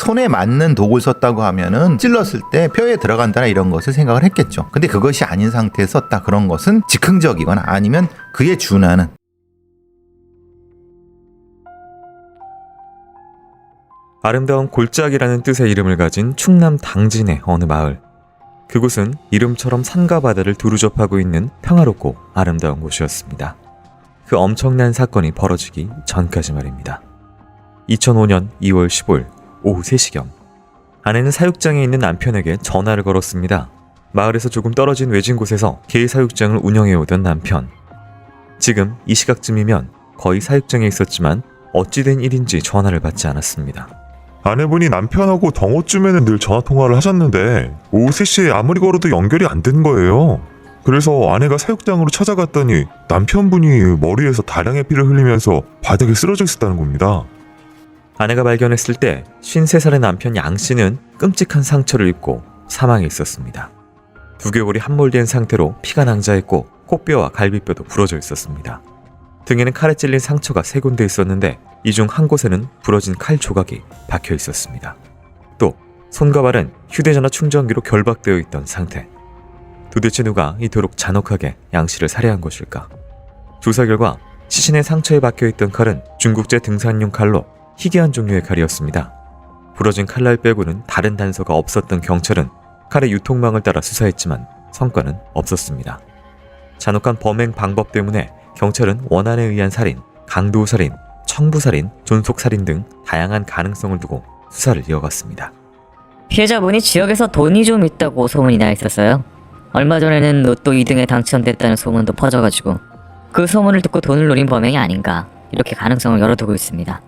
손에 맞는 도구를 썼다고 하면은 찔렀을 때 뼈에 들어간다나 이런 것을 생각을 했겠죠. 근데 그것이 아닌 상태에서 썼다. 그런 것은 즉흥적이거나 아니면 그에 준하는. 아름다운 골짜기라는 뜻의 이름을 가진 충남 당진의 어느 마을. 그곳은 이름처럼 산과 바다를 두루 접하고 있는 평화롭고 아름다운 곳이었습니다. 그 엄청난 사건이 벌어지기 전까지 말입니다. 2005년 2월 15일 오후 3시경 아내는 사육장에 있는 남편에게 전화를 걸었습니다. 마을에서 조금 떨어진 외진 곳에서 개 사육장을 운영해오던 남편. 지금 이 시각쯤이면 거의 사육장에 있었지만 어찌된 일인지 전화를 받지 않았습니다. 아내분이 남편하고 덩어쯤에는 늘 전화통화를 하셨는데 오후 3시에 아무리 걸어도 연결이 안 된 거예요. 그래서 아내가 사육장으로 찾아갔더니 남편분이 머리에서 다량의 피를 흘리면서 바닥에 쓰러져 있었다는 겁니다. 아내가 발견했을 때 53살의 남편 양씨는 끔찍한 상처를 입고 사망해 있었습니다. 두개골이 함몰된 상태로 피가 낭자했고 코뼈와 갈비뼈도 부러져 있었습니다. 등에는 칼에 찔린 상처가 3군데 있었는데 이 중 한 곳에는 부러진 칼 조각이 박혀 있었습니다. 또 손과 발은 휴대전화 충전기로 결박되어 있던 상태. 도대체 누가 이토록 잔혹하게 양씨를 살해한 것일까? 조사 결과 시신의 상처에 박혀있던 칼은 중국제 등산용 칼로 희귀한 종류의 칼이었습니다. 부러진 칼날 빼고는 다른 단서가 없었던 경찰은 칼의 유통망을 따라 수사했지만 성과는 없었습니다. 잔혹한 범행 방법 때문에 경찰은 원한에 의한 살인, 강도살인, 청부살인, 존속살인 등 다양한 가능성을 두고 수사를 이어갔습니다. 피해자분이 지역에서 돈이 좀 있다고 소문이 나 있었어요. 얼마 전에는 로또 2등에 당첨됐다는 소문도 퍼져가지고 그 소문을 듣고 돈을 노린 범행이 아닌가 이렇게 가능성을 열어두고 있습니다.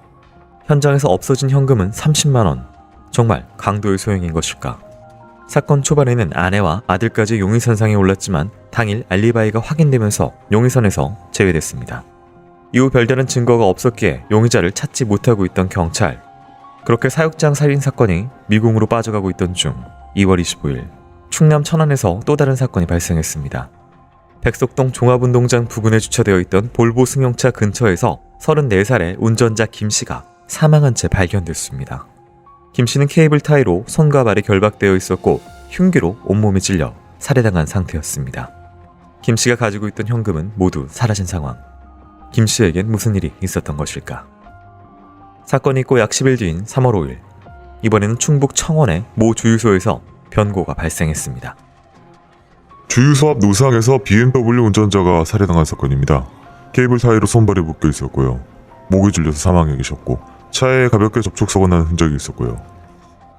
현장에서 없어진 현금은 30만 원. 정말 강도의 소행인 것일까? 사건 초반에는 아내와 아들까지 용의선상에 올랐지만 당일 알리바이가 확인되면서 용의선에서 제외됐습니다. 이후 별다른 증거가 없었기에 용의자를 찾지 못하고 있던 경찰. 그렇게 사육장 살인 사건이 미궁으로 빠져가고 있던 중 2월 25일 충남 천안에서 또 다른 사건이 발생했습니다. 백석동 종합운동장 부근에 주차되어 있던 볼보 승용차 근처에서 34살의 운전자 김씨가 사망한 채 발견됐습니다. 김씨는 케이블 타이로 손과 발이 결박되어 있었고 흉기로 온몸이 찔려 살해당한 상태였습니다. 김씨가 가지고 있던 현금은 모두 사라진 상황. 김씨에겐 무슨 일이 있었던 것일까? 사건이 있고 약 10일 뒤인 3월 5일 이번에는 충북 청원의 모 주유소에서 변고가 발생했습니다. 주유소 앞 노상에서 BMW 운전자가 살해당한 사건입니다. 케이블 타이로 손발이 묶여 있었고요. 목이 줄려서 사망해 계셨고 차에 가볍게 접촉사고 난 흔적이 있었고요.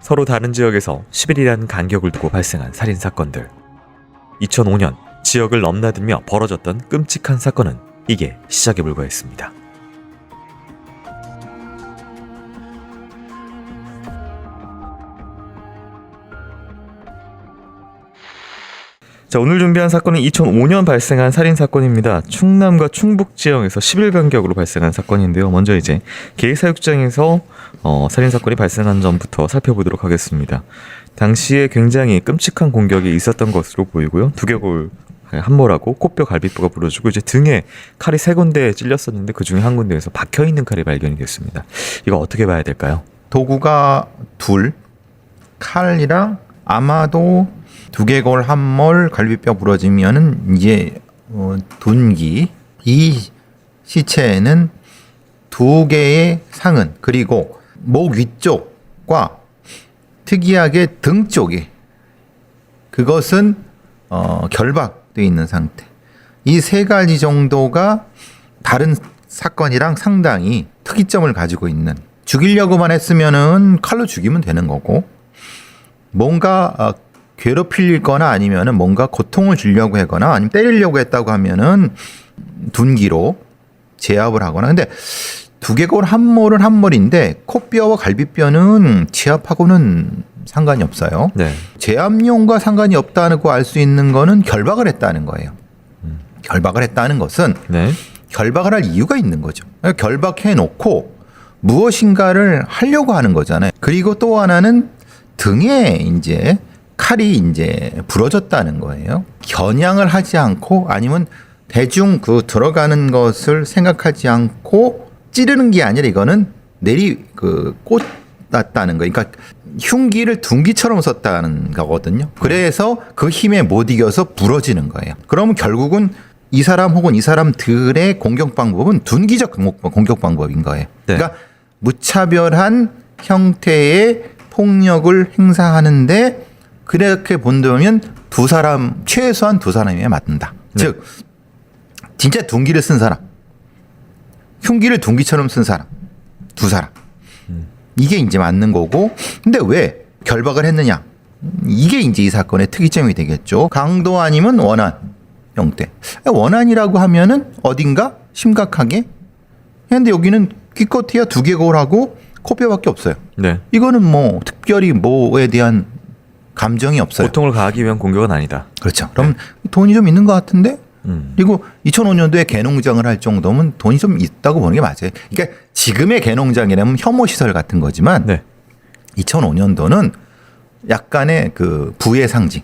서로 다른 지역에서 10일이라는 간격을 두고 발생한 살인사건들. 2005년 지역을 넘나들며 벌어졌던 끔찍한 사건은 이게 시작에 불과했습니다. 자, 오늘 준비한 사건은 2005년 발생한 살인사건입니다. 충남과 충북 지역에서 10일 간격으로 발생한 사건인데요. 먼저 이제 개사육장에서 살인사건이 발생한 점부터 살펴보도록 하겠습니다. 당시에 굉장히 끔찍한 공격이 있었던 것으로 보이고요. 두개골 함몰하고 코뼈 갈비뼈가 부러지고 이제 등에 칼이 3군데에 찔렸었는데 그 중에 한 군데에서 박혀있는 칼이 발견이 됐습니다. 이거 어떻게 봐야 될까요? 도구가 둘, 칼이랑 아마도 두개골 함몰 갈비뼈 부러지면은 이제 둔기. 이 시체에는 2개의 상흔 그리고 목 위쪽과 특이하게 등 쪽에 그것은 결박되어 있는 상태. 이 3가지 정도가 다른 사건이랑 상당히 특이점을 가지고 있는. 죽이려고만 했으면은 칼로 죽이면 되는 거고 뭔가 괴롭힐 거나 아니면은 뭔가 고통을 주려고 하거나 아니면 때리려고 했다고 하면은 둔기로 제압을 하거나. 근데 두개골 함몰은 함몰인데 코뼈와 갈비뼈는 제압하고는 상관이 없어요. 네. 제압용과 상관이 없다고 알 수 있는 거는 결박을 했다는 거예요. 결박을 했다는 것은 네. 결박을 할 이유가 있는 거죠. 결박해 놓고 무엇인가를 하려고 하는 거잖아요. 그리고 또 하나는 등에 이제 칼이 이제 부러졌다는 거예요. 겨냥을 하지 않고 아니면 대중 그 들어가는 것을 생각하지 않고 찌르는 게 아니라 이거는 썼다는 거예요. 그러니까 흉기를 둔기처럼 썼다는 거거든요. 그래서 그 힘에 못 이겨서 부러지는 거예요. 그러면 결국은 이 사람 혹은 이 사람들의 공격 방법은 둔기적 공격 방법인 거예요. 네. 그러니까 무차별한 형태의 폭력을 행사하는데 그렇게 본다면 두 사람 최소한 두 사람이면 맞는다. 네. 즉 진짜 둔기를 쓴 사람, 흉기를 둔기처럼 쓴 사람, 두 사람. 이게 이제 맞는 거고. 근데 왜 결박을 했느냐? 이게 이제 이 사건의 특이점이 되겠죠. 강도 아니면 원한 형태. 원한이라고 하면은 어딘가 심각하게. 근데 여기는 기껏해야 두 개골하고 코뼈밖에 없어요. 네. 이거는 뭐 특별히 뭐에 대한 감정이 없어요. 고통을 가하기 위한 공격은 아니다. 그렇죠. 그럼 돈이 좀 있는 것 같은데? 음. 그리고 2005년도에 개농장을 할 정도면 돈이 좀 있다고 보는 게 맞아요. 그러니까 지금의 개농장이라면 혐오 시설 같은 거지만 네. 2005년도는 약간의 그 부의 상징.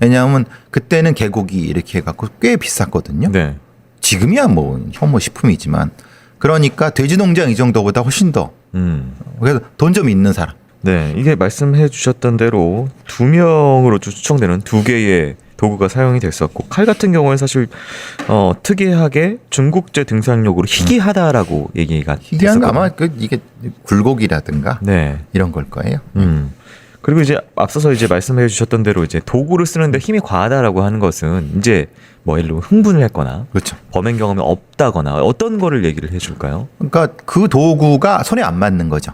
왜냐하면 그때는 개고기 이렇게 해갖고 꽤 비쌌거든요. 네. 지금이야 뭐 혐오 식품이지만 그러니까 돼지 농장 이 정도보다 훨씬 더. 그래서 돈 좀 있는 사람. 네, 이게 말씀해 주셨던 대로 2명으로 추정되는 2개의 도구가 사용이 됐었고 칼 같은 경우는 사실 특이하게 중국제 등산용으로 희귀하다라고 얘기가 희귀한 거 됐었거든요. 아마 그 이게 굴곡이라든가 네. 이런 걸 거예요. 그리고 이제 앞서서 이제 말씀해 주셨던 대로 이제 도구를 쓰는데 힘이 과하다라고 하는 것은 이제 뭐 예를 들어 흥분을 했거나 그렇죠. 범행 경험이 없다거나 어떤 거를 얘기를 해줄까요? 그러니까 그 도구가 손에 안 맞는 거죠.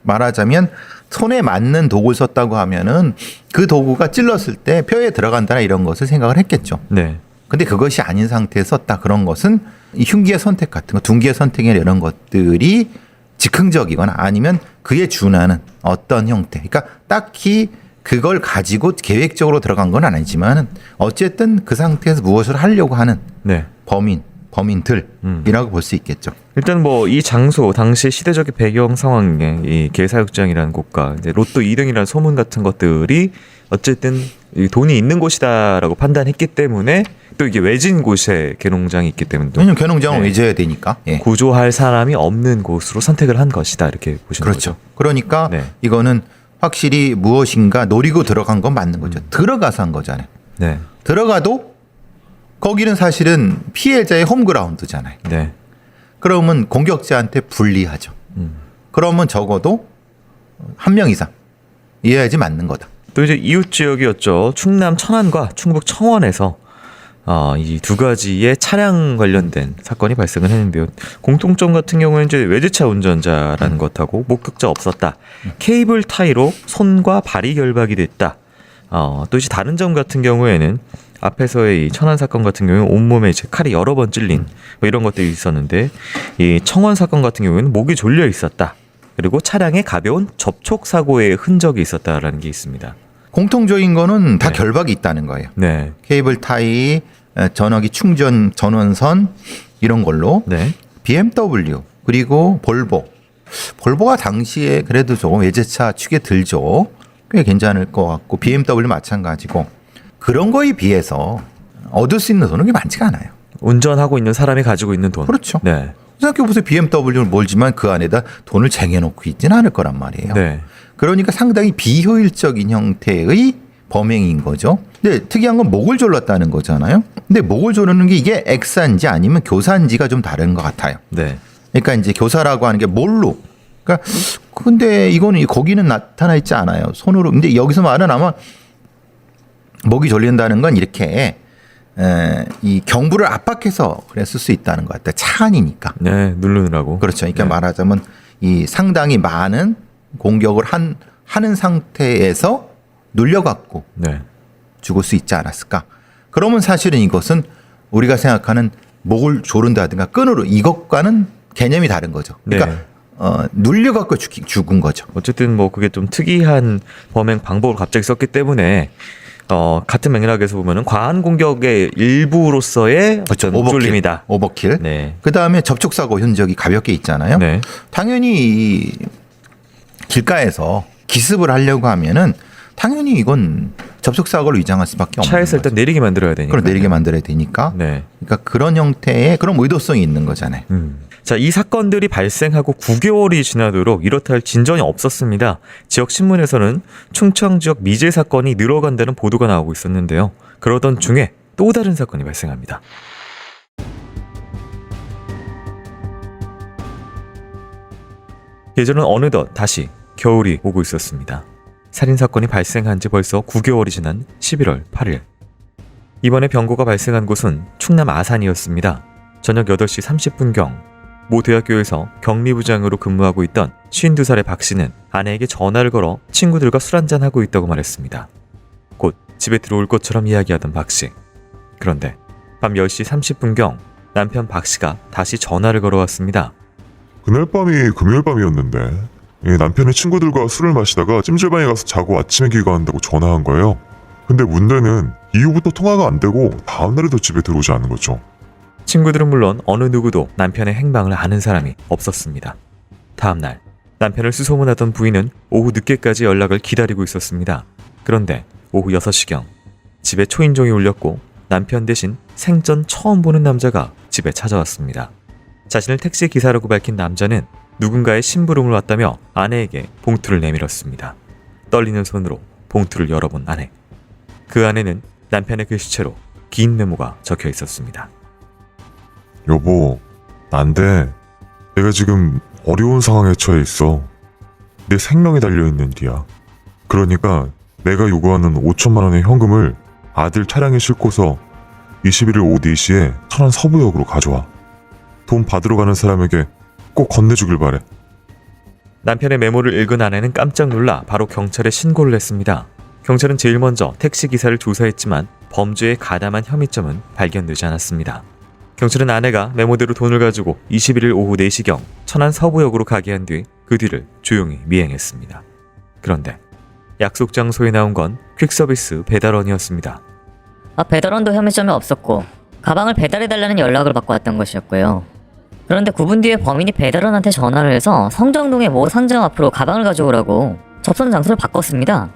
말하자면 손에 맞는 도구를 썼다고 하면은 그 도구가 찔렀을 때 뼈에 들어간다나 이런 것을 생각을 했겠죠. 네. 근데 그것이 아닌 상태에서 썼다 그런 것은 이 흉기의 선택 같은 거, 둔기의 선택이나 이런 것들이 즉흥적이거나 아니면 그에 준하는 어떤 형태. 그러니까 딱히 그걸 가지고 계획적으로 들어간 건 아니지만 어쨌든 그 상태에서 무엇을 하려고 하는 네. 범인들이라고 볼 수 있겠죠. 일단 뭐 이 장소 당시 시대적인 배경 상황에 이 개사육장이라는 곳과 이제 로또 2등이라는 소문 같은 것들이 어쨌든 이 돈이 있는 곳이다라고 판단했기 때문에 또 이게 외진 곳에 개농장이 있기 때문에 또 왜냐면 개농장은 네. 외져야 되니까. 예. 구조할 사람이 없는 곳으로 선택을 한 것이다 이렇게 보시는 그렇죠. 거죠. 그러니까 네. 이거는 확실히 무엇인가 노리고 들어간 건 맞는 거죠. 들어가서 한 거잖아요. 네. 들어가도 거기는 사실은 피해자의 홈그라운드잖아요. 네. 그러면 공격자한테 불리하죠. 그러면 적어도 한 명 이상 이해야지 맞는 거다. 또 이제 이웃 지역이었죠. 충남 천안과 충북 청원에서 이 두 가지의 차량 관련된 사건이 발생을 했는데요. 공통점 같은 경우는 이제 외제차 운전자라는 것하고 목격자 없었다. 케이블 타이로 손과 발이 결박이 됐다. 또 이제 다른 점 같은 경우에는 앞에서의 이 천안 사건 같은 경우는 온몸에 이제 칼이 여러 번 찔린 뭐 이런 것들이 있었는데 이 청원 사건 같은 경우에는 목이 졸려 있었다. 그리고 차량에 가벼운 접촉 사고의 흔적이 있었다라는 게 있습니다. 공통적인 거는 다 네. 결박이 있다는 거예요. 네. 케이블 타이, 전화기 충전 전원선 이런 걸로 네. BMW 그리고 볼보. 볼보가 당시에 그래도 조금 외제차 축에 들죠. 꽤 괜찮을 것 같고 BMW 마찬가지고 그런 거에 비해서 얻을 수 있는 돈은 게 많지가 않아요. 운전하고 있는 사람이 가지고 있는 돈. 그렇죠. 네. 생각해보세요. BMW를 몰지만 그 안에다 돈을 쟁여놓고 있지는 않을 거란 말이에요. 네. 그러니까 상당히 비효율적인 형태의 범행인 거죠. 근데 특이한 건 목을 졸랐다는 거잖아요. 근데 목을 조르는 게 이게 액사인지 아니면 교사인지가 좀 다른 것 같아요. 네. 그러니까 이제 교사라고 하는 게 뭘로? 그러니까 근데 이거는 거기는 나타나 있지 않아요. 손으로. 근데 여기서 말은 아마 목이 졸린다는 건 이렇게 이 경부를 압박해서 그랬을 수 있다는 것 같아요. 차 안이니까. 네, 누르느라고. 그렇죠. 그러니까 네. 말하자면 이 상당히 많은 공격을 하는 상태에서 눌려갖고 네. 죽을 수 있지 않았을까. 그러면 사실은 이것은 우리가 생각하는 목을 조른다든가 끈으로 이것과는 개념이 다른 거죠. 그러니까 네. 눌려갖고 죽은 거죠. 어쨌든 뭐 그게 좀 특이한 범행 방법을 갑자기 썼기 때문에 같은 맥락에서 보면은 과한 공격의 일부로서의 어떤 목졸림이다. 오버킬. 네. 그 다음에 접촉사고 흔적이 가볍게 있잖아요. 네. 당연히 이 길가에서 기습을 하려고 하면은 당연히 이건 접촉사고를 위장할 수밖에 없는 차에서 거죠. 일단 내리게 만들어야 되니까. 그걸 내리게 만들어야 되니까. 네. 그러니까 그런 형태의 그런 의도성이 있는 거잖아요. 자, 이 사건들이 발생하고 9개월이 지나도록 이렇다 할 진전이 없었습니다. 지역 신문에서는 충청 지역 미제 사건이 늘어간다는 보도가 나오고 있었는데요. 그러던 중에 또 다른 사건이 발생합니다. 예전은 어느덧 다시 겨울이 오고 있었습니다. 살인사건이 발생한 지 벌써 9개월이 지난 11월 8일. 이번에 병고가 발생한 곳은 충남 아산이었습니다. 저녁 8시 30분경 모 대학교에서 격리부장으로 근무하고 있던 52살의 박 씨는 아내에게 전화를 걸어 친구들과 술 한잔하고 있다고 말했습니다. 곧 집에 들어올 것처럼 이야기하던 박 씨. 그런데 밤 10시 30분경 남편 박 씨가 다시 전화를 걸어왔습니다. 그날 밤이 금요일 밤이었는데 남편이 친구들과 술을 마시다가 찜질방에 가서 자고 아침에 귀가한다고 전화한 거예요. 근데 문제는 이후부터 통화가 안 되고 다음날에도 집에 들어오지 않은 거죠. 친구들은 물론 어느 누구도 남편의 행방을 아는 사람이 없었습니다. 다음날 남편을 수소문하던 부인은 오후 늦게까지 연락을 기다리고 있었습니다. 그런데 오후 6시경 집에 초인종이 울렸고 남편 대신 생전 처음 보는 남자가 집에 찾아왔습니다. 자신을 택시 기사라고 밝힌 남자는 누군가의 심부름을 왔다며 아내에게 봉투를 내밀었습니다. 떨리는 손으로 봉투를 열어본 아내. 그 안에는 남편의 글씨체로 긴 메모가 적혀 있었습니다. 여보, 난데 내가 지금 어려운 상황에 처해 있어. 내 생명이 달려있는 일이야. 그러니까 내가 요구하는 5천만 원의 현금을 아들 차량에 싣고서 21일 오후 4시에 천안 서부역으로 가져와. 돈 받으러 가는 사람에게 꼭 건네주길 바래. 남편의 메모를 읽은 아내는 깜짝 놀라 바로 경찰에 신고를 했습니다. 경찰은 제일 먼저 택시기사를 조사했지만 범죄에 가담한 혐의점은 발견되지 않았습니다. 경찰은 아내가 메모대로 돈을 가지고 21일 오후 4시경 천안 서부역으로 가게 한 뒤 그 뒤를 조용히 미행했습니다. 그런데 약속 장소에 나온 건 퀵서비스 배달원이었습니다. 배달원도 혐의점이 없었고 가방을 배달해달라는 연락을 받고 왔던 것이었고요. 그런데 9분 뒤에 범인이 배달원한테 전화를 해서 성정동의 모 상점 앞으로 가방을 가져오라고 접선 장소를 바꿨습니다.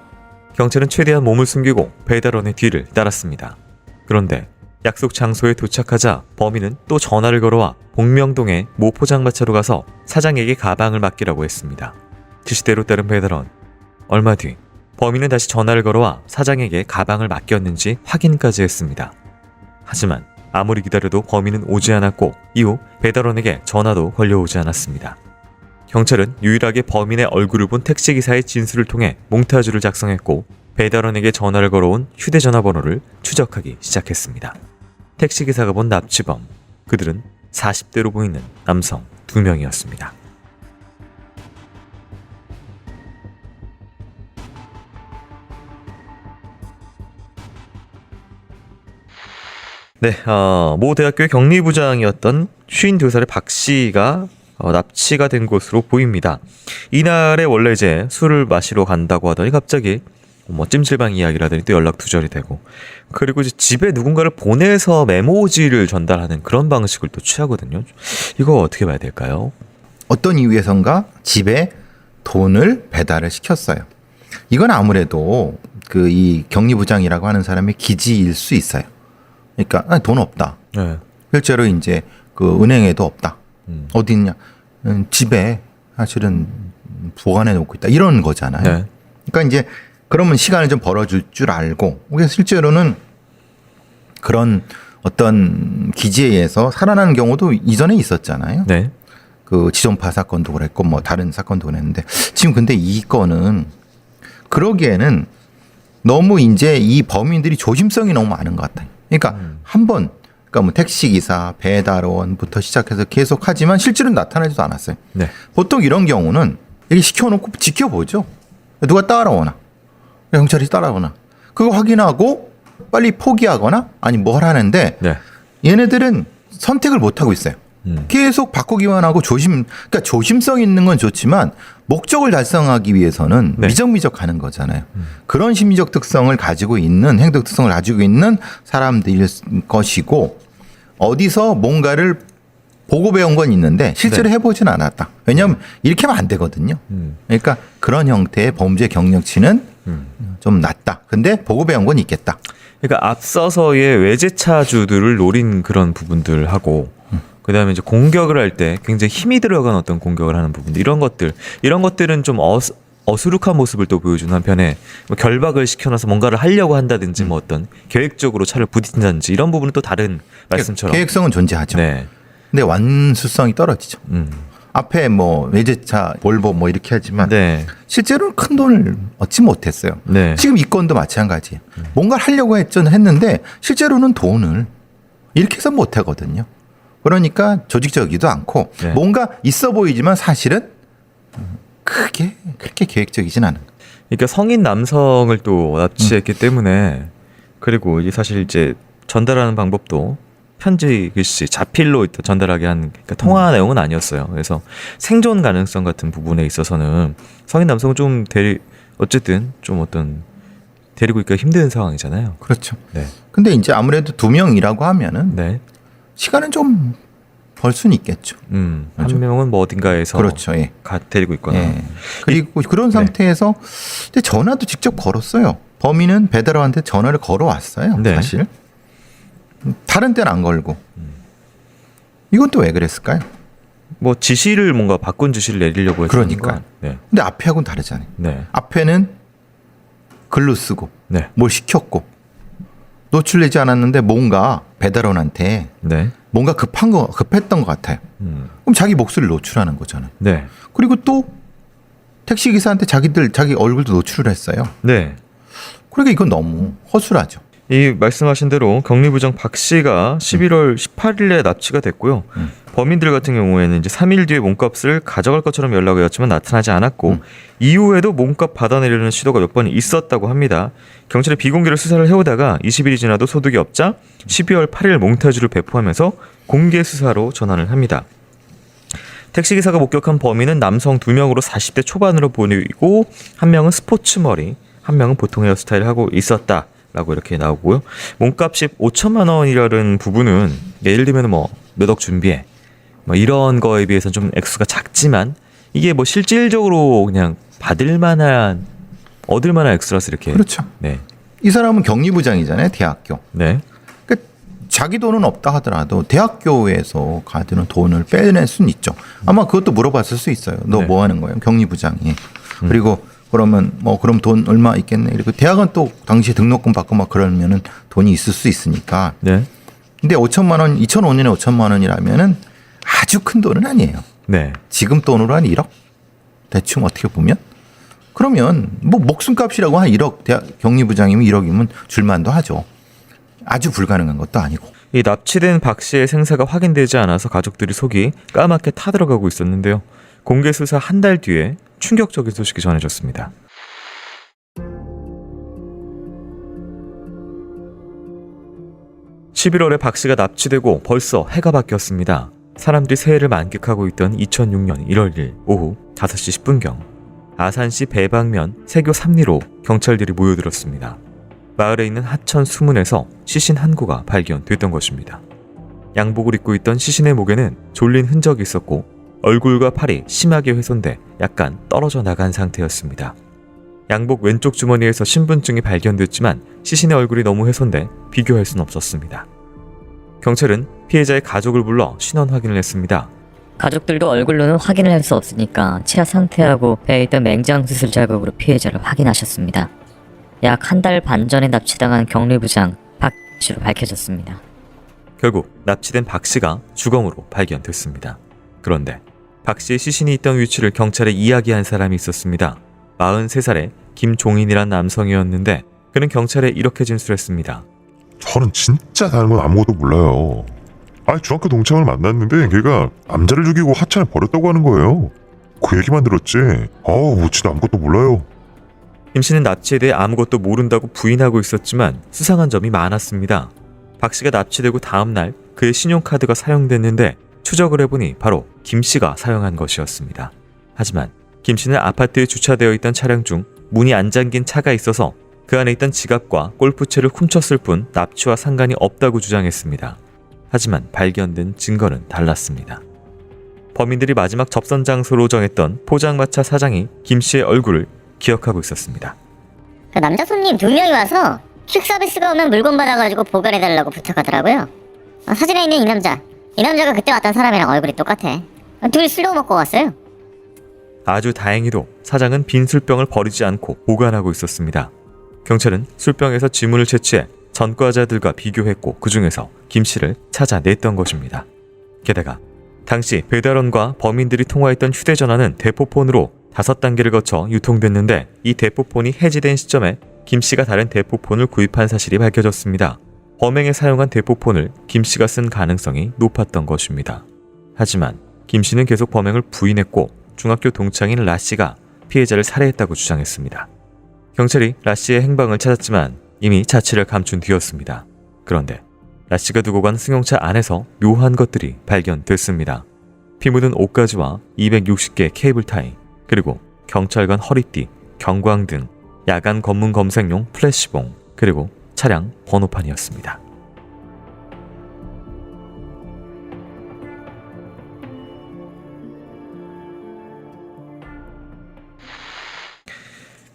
경찰은 최대한 몸을 숨기고 배달원의 뒤를 따랐습니다. 그런데 약속 장소에 도착하자 범인은 또 전화를 걸어와 복명동의 모 포장마차로 가서 사장에게 가방을 맡기라고 했습니다. 지시대로 따른 배달원. 얼마 뒤 범인은 다시 전화를 걸어와 사장에게 가방을 맡겼는지 확인까지 했습니다. 하지만 아무리 기다려도 범인은 오지 않았고 이후 배달원에게 전화도 걸려오지 않았습니다. 경찰은 유일하게 범인의 얼굴을 본 택시기사의 진술을 통해 몽타주를 작성했고 배달원에게 전화를 걸어온 휴대전화 번호를 추적하기 시작했습니다. 택시기사가 본 납치범, 그들은 40대로 보이는 남성 2명이었습니다. 네, 모 대학교의 격리부장이었던 52살의 박 씨가 납치가 된 것으로 보입니다. 이날에 원래 이제 술을 마시러 간다고 하더니 갑자기 찜질방 이야기를 하더니 또 연락 두절이 되고, 그리고 이제 집에 누군가를 보내서 메모지를 전달하는 그런 방식을 또 취하거든요. 이거 어떻게 봐야 될까요? 어떤 이유에선가 집에 돈을 배달을 시켰어요. 이건 아무래도 그 이 격리부장이라고 하는 사람의 기지일 수 있어요. 그러니까 돈 없다. 네. 실제로 이제 그 은행에도 없다. 어디 있냐? 집에 사실은 보관해 놓고 있다. 이런 거잖아요. 네. 그러니까 이제 그러면 시간을 좀 벌어줄 줄 알고, 그래서 실제로는 그런 어떤 기지에 의해서 살아나는 경우도 이전에 있었잖아요. 네. 그 지존파 사건도 그랬고 뭐 다른 사건도 그랬는데, 지금 근데 이 건은 그러기에는 너무 이제 이 범인들이 조심성이 너무 많은 것 같아요. 그러니까 한번, 그러니까 뭐 택시기사, 배달원부터 시작해서 계속 하지만 실제로는 나타나지도 않았어요. 네. 보통 이런 경우는 이렇게 시켜놓고 지켜보죠. 누가 따라오나, 경찰이 따라오나, 그거 확인하고 빨리 포기하거나 아니 뭘 하는데, 네. 얘네들은 선택을 못 하고 있어요. 계속 바꾸기만 하고 그러니까 조심성 있는 건 좋지만 목적을 달성하기 위해서는 네. 미적미적 가는 거잖아요. 그런 심리적 특성을 가지고 있는, 행동 특성을 가지고 있는 사람들일 것이고, 어디서 뭔가를 보고 배운 건 있는데 실제로 네. 해보진 않았다. 왜냐하면 이렇게 하면 안 되거든요. 그러니까 그런 형태의 범죄 경력치는 좀 낮다. 근데 보고 배운 건 있겠다. 그러니까 앞서서의 외제차주들을 노린 그런 부분들하고 그다음에 이제 공격을 할 때 굉장히 힘이 들어간 어떤 공격을 하는 부분들, 이런 것들은 좀 어수룩한 모습을 또 보여주는 한편에 뭐 결박을 시켜놔서 뭔가를 하려고 한다든지 뭐 어떤 계획적으로 차를 부딪힌다든지 이런 부분은 또 다른 말씀처럼 계획성은 존재하죠. 네. 근데 완수성이 떨어지죠. 앞에 뭐 외제차, 볼보 뭐 이렇게 하지만 네. 실제로는 큰 돈을 얻지 못했어요. 네. 지금 이 건도 마찬가지예요. 뭔가를 하려고 했는데 실제로는 돈을 이렇게 해서 못 하거든요. 그러니까 조직적이지도 않고 네. 뭔가 있어 보이지만 사실은 그렇게 계획적이진 않은 거예요. 그러니까 성인 남성을 또 납치했기 때문에 그리고 이게 사실 이제 전달하는 방법도 편지 글씨, 자필로 전달하게 한 그러니까 통화 내용은 아니었어요. 그래서 생존 가능성 같은 부분에 있어서는 성인 남성은 좀 어쨌든 좀 어떤 데리고 있기가 힘든 상황이잖아요. 그렇죠. 네. 근데 이제 아무래도 2명이라고 하면은 네. 시간은 좀 벌 수는 있겠죠. 한 그렇죠? 명은 뭐 어딘가에서 그렇죠. 예. 데리고 있거나. 예. 그리고 그런 상태에서 근데 전화도 직접 걸었어요. 범인은 배달원한테 전화를 걸어왔어요. 네. 사실. 다른 때는 안 걸고. 이건 또 왜 그랬을까요? 뭐 지시를 뭔가 바꾼 지시를 내리려고 했으니까. 그러니까요. 네. 근데 앞에하고는 다르잖아요. 네. 앞에는 글로 쓰고 네. 뭘 시켰고 노출되지 않았는데 뭔가 배달원한테 네. 뭔가 급했던 것 같아요. 그럼 자기 목소리를 노출하는 거잖아요. 네. 그리고 또 택시 기사한테 자기 얼굴도 노출을 했어요. 네. 그러니까 이건 너무 허술하죠. 이 말씀하신 대로 격리부장 박 씨가 11월 18일에 납치가 됐고요. 범인들 같은 경우에는 이제 3일 뒤에 몸값을 가져갈 것처럼 연락이 왔지만 나타나지 않았고 이후에도 몸값 받아내려는 시도가 몇 번 있었다고 합니다. 경찰이 비공개로 수사를 해오다가 20일이 지나도 소득이 없자 12월 8일 몽타주를 배포하면서 공개 수사로 전환을 합니다. 택시기사가 목격한 범인은 남성 2명으로 40대 초반으로 보이고 한 명은 스포츠 머리, 한 명은 보통 헤어스타일을 하고 있었다. 라고 이렇게 나오고요. 몸값이 5천만 원이라는 부분은 예를 들면 뭐 몇 억 준비해 뭐 이런 거에 비해서는 좀 액수가 작지만 이게 뭐 실질적으로 그냥 얻을 만한 액수라서 이렇게 그렇죠. 네. 이 사람은 격리부장이잖아요. 대학교. 네. 그러니까 자기 돈은 없다 하더라도 대학교에서 가지는 돈을 빼낼 수는 있죠. 아마 그것도 물어봤을 수 있어요. 너 네. 뭐 하는 거예요? 격리부장이. 그리고 그러면 뭐 그럼 돈 얼마 있겠네. 그리고 대학은 또 당시에 등록금 받고 막 그러면은 돈이 있을 수 있으니까. 네. 근데 5천만 원, 2005년에 5천만 원이라면은 아주 큰 돈은 아니에요. 네. 지금 돈으로 한 1억? 대충 어떻게 보면? 그러면 뭐 목숨값이라고 한 1억, 대학 격리부장이면 1억이면 줄만도 하죠. 아주 불가능한 것도 아니고. 이 납치된 박 씨의 생사가 확인되지 않아서 가족들이 속이 까맣게 타들어가고 있었는데요. 공개 수사 한 달 뒤에 충격적인 소식이 전해졌습니다. (11월에) 박 씨가 납치되고 벌써 해가 바뀌었습니다. 사람들이 새해를 만끽하고 있던 2006년 1월 1일 오후 5시 10분경 아산시 배방면 세교 3리로 경찰들이 모여들었습니다. 마을에 있는 하천 수문에서 시신 한 구가 발견됐던 것입니다. 양복을 입고 있던 시신의 목에는 졸린 흔적이 있었고 얼굴과 팔이 심하게 훼손돼 약간 떨어져 나간 상태였습니다. 양복 왼쪽 주머니에서 신분증이 발견됐지만 시신의 얼굴이 너무 훼손돼 비교할 수는 없었습니다. 경찰은 피해자의 가족을 불러 신원 확인을 했습니다. 가족들도 얼굴로는 확인을 할 수 없으니까 치아 상태하고 배에 있던 맹장 수술 자국으로 피해자를 확인하셨습니다. 약 한 달 반 전에 납치당한 격리부장 박 씨로 밝혀졌습니다. 결국 납치된 박 씨가 주검으로 발견됐습니다. 그런데 박 씨의 시신이 있던 위치를 경찰에 이야기한 사람이 있었습니다. 43살의 김종인이란 남성이었는데 그는 경찰에 이렇게 진술했습니다. 저는 진짜 다른 건 아무것도 몰라요. 중학교 동창을 만났는데 걔가 남자를 죽이고 하찮에 버렸다고 하는 거예요. 그 얘기만 들었지. 진짜 아무것도 몰라요. 김 씨는 납치에 대해 아무것도 모른다고 부인하고 있었지만 수상한 점이 많았습니다. 박 씨가 납치되고 다음 날 그의 신용카드가 사용됐는데 추적을 해보니 바로 김 씨가 사용한 것이었습니다. 하지만 김 씨는 아파트에 주차되어 있던 차량 중 문이 안 잠긴 차가 있어서 그 안에 있던 지갑과 골프채를 훔쳤을 뿐 납치와 상관이 없다고 주장했습니다. 하지만 발견된 증거는 달랐습니다. 범인들이 마지막 접선 장소로 정했던 포장마차 사장이 김 씨의 얼굴을 기억하고 있었습니다. 그 남자 손님 2명이 와서 퀵 서비스가 오면 물건 받아가지고 보관해달라고 부탁하더라고요. 사진에 있는 이 남자 이 남자가 그때 왔던 사람이랑 얼굴이 똑같아. 둘이 술도 먹고 왔어요. 아주 다행히도 사장은 빈 술병을 버리지 않고 보관하고 있었습니다. 경찰은 술병에서 지문을 채취해 전과자들과 비교했고 그 중에서 김 씨를 찾아냈던 것입니다. 게다가 당시 배달원과 범인들이 통화했던 휴대전화는 대포폰으로 5단계를 거쳐 유통됐는데 이 대포폰이 해지된 시점에 김 씨가 다른 대포폰을 구입한 사실이 밝혀졌습니다. 범행에 사용한 대포폰을 김 씨가 쓴 가능성이 높았던 것입니다. 하지만 김 씨는 계속 범행을 부인했고 중학교 동창인 라 씨가 피해자를 살해했다고 주장했습니다. 경찰이 라 씨의 행방을 찾았지만 이미 자취를 감춘 뒤였습니다. 그런데 라 씨가 두고 간 승용차 안에서 묘한 것들이 발견됐습니다. 피 묻은 옷가지와 260개의 케이블 타이, 그리고 경찰관 허리띠, 경광등, 야간 검문 검색용 플래시봉, 그리고 차량 번호판이었습니다.